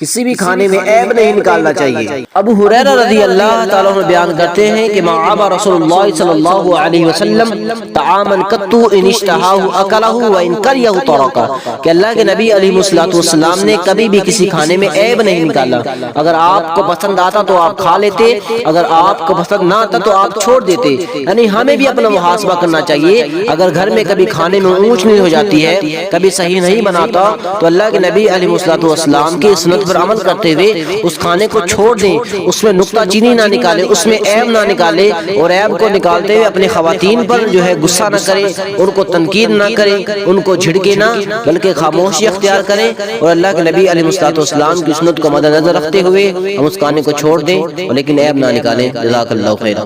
کسی بھی کھانے میں عیب نہیں نکالنا چاہیے۔ ابو ہریرہ رضی اللہ تعالیٰ عنہ بیان کرتے ہیں کہ ما عاب رسول اللہ صلی اللہ علیہ وسلم طعاما قط ان اشتہاہ اکلہ وان کریہ ترکہ، کہ اللہ کے نبی علیہ الصلوۃ والسلام نے کبھی بھی کسی کھانے میں عیب نہیں نکالا۔ اگر آپ کو پسند آتا تو آپ کھا لیتے، اگر آپ کو پسند نہ آتا تو آپ چھوڑ دیتے۔ یعنی ہمیں بھی اپنا محاسبہ کرنا چاہیے۔ اگر گھر میں کبھی کھانے میں اونچ نیچ ہو جاتی ہے، کبھی صحیح نہیں بناتا، تو اللہ کے نبی علیہ الصلوۃ والسلام کی سنت پر عمل کرتے ہوئے اس کھانے کو چھوڑ دیں، اس میں نکتہ چینی نہ نکالے، اس میں عیب نہ نکالے، اور عیب کو نکالتے ہوئے اپنے خواتین پر جو ہے غصہ نہ کرے، ان کو تنقید نہ کرے، ان کو جھڑکے نہ، بلکہ خاموشی اختیار کریں، اور اللہ کے نبی علیہ الصلوۃ والسلام کی سنت کو مد نظر رکھتے ہوئے ہم اس کھانے کو چھوڑ دیں، لیکن عیب نہ نکالیں۔ جزاک اللہ خیرا۔